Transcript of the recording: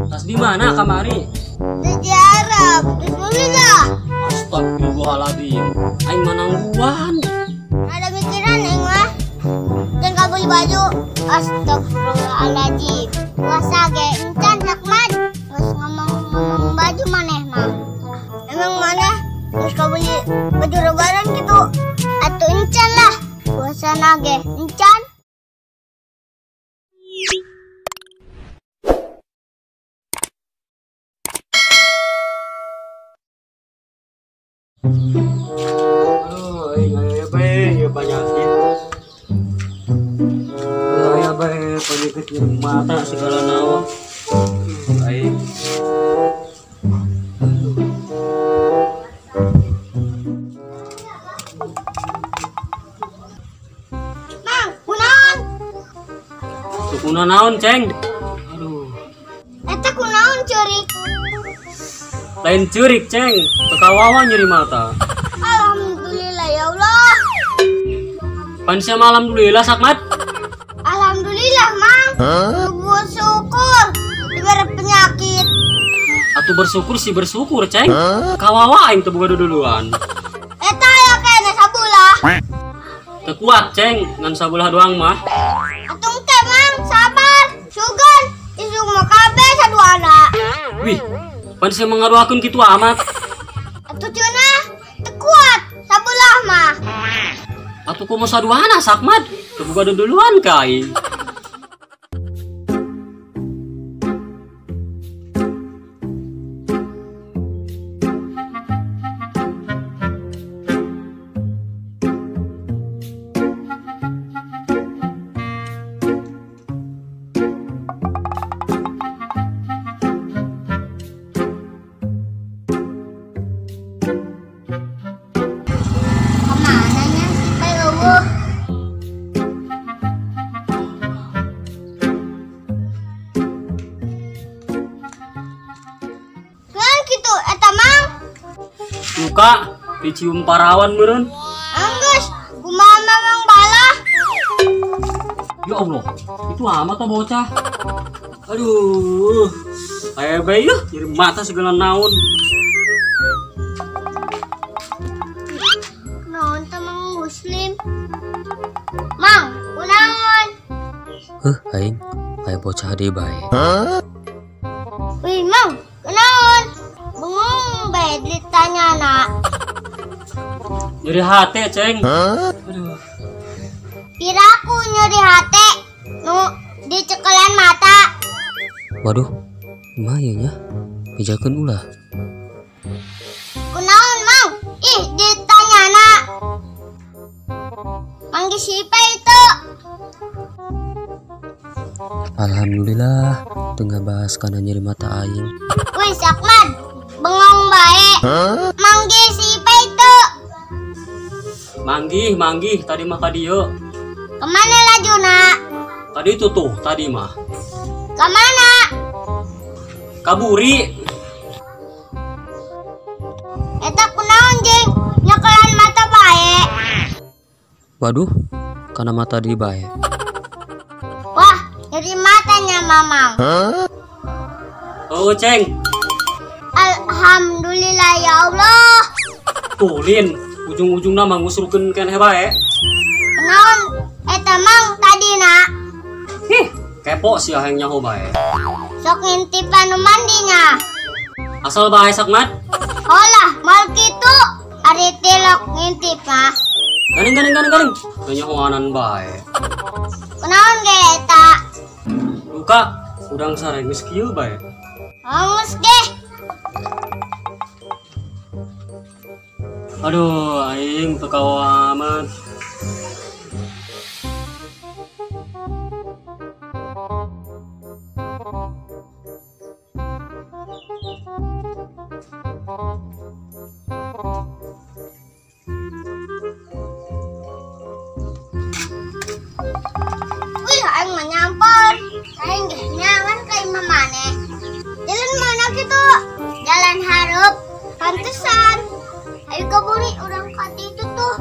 Tas di mana kamari? Di Arab. Bismillah. Astagfirullahaladzim. Aing manangguan. Ada mikiran Aing mah. Dan gak beli baju. Astagfirullahaladzim. Puasa ge encan Sakmat. Terus ngomong baju maneh mah. Emang mana? Terus gak beli baju lebaran gitu. Atuh encan lah. Puasa nage encan. Aduh, aing aya bae ya penyakit. Aya bae penyakit nyeri mata segala naon. Aing. Mang, kunaon? Tukuna naon, Ceng? Aduh. Eta kunaon curik? Lain curik, Ceng. Tekawawa nyeri mata. Alhamdulillah ya Allah. Pan siapa alhamdulillah, Sakmat? Alhamdulillah, Mang. Bersyukur diberi penyakit. Atuh bersyukur sih bersyukur, Ceng. Kawawa aing teu boga duluan. Eta ya kayaknya sabulah. Teu kuat, Ceng. Ngan sabelah doang mah. Atung teh, Mang, sabar. Sugan, isuk mah kabeh saduana. Wih, pan siapa ngaruhakeun kitu amat? Atuh cenah teu kuat sabelah mah. Atuh kumaha saduana, Sakmat? Teu boga duluan ka aing. Kemananya si Pai eueuh? Keun kitu eta, Mang? Luka dicium parawan meureun. Anggeus, kumaha Mang balah? Ya Allah, itu amat ah bocah. Aduh, aya bae yeuh nyeri mata segala naon. Naon teh Mang Muslim? Mang, kunaon? Aing, aya bocah deui bae. Wih, Mang, kunaon? Bengong bae ditanyana. Nyeri hate, Ceng. Aduh, Kiraku nyeri hate nu dicekelan mata. waduh, kumaha ieu nya? Pijakeun ulah. Kunaon, Mang? Ih, ditanyana. Manggih si Pai itu. Alhamdulillah, tengah bahas kana nyeri mata aing. Wih, Sakman, bengong bae. Manggih si Pai itu. Manggih, tadi mah ka dieu. Kemana lajuna? Tadi itu tuh, tadi mah. Kemana? Kaburi. Eta kunaon jeung nyekelan mata bae. Waduh, kana mata di bae. Wah, nyeri matanya Mamang. Oh, Ceng. Alhamdulillah ya Allah. Tuh, Lin, ujung-ujungna mah ngusrukeun keneh bae. Kunaon eta Mang tadina? Hih, kepo sia hayang nyaho bae. Sok ngintip anu mandinya. Asal bae, Sakmat. Olah, mal kitu. Ari tilok ngintip mah. Garing. Nyahoanan bae. Kunaon ge eta? Luka, udang sareng geus kieu bae. Hangus ge. Aduh, aing teu kawa amat. Wih, aing mah nyampol. Aing ge nyaman ka imah maneh. Jalan mana kitu? Jalan hareup. Pantesan. Ayo kaburi urang ka ditu tuh.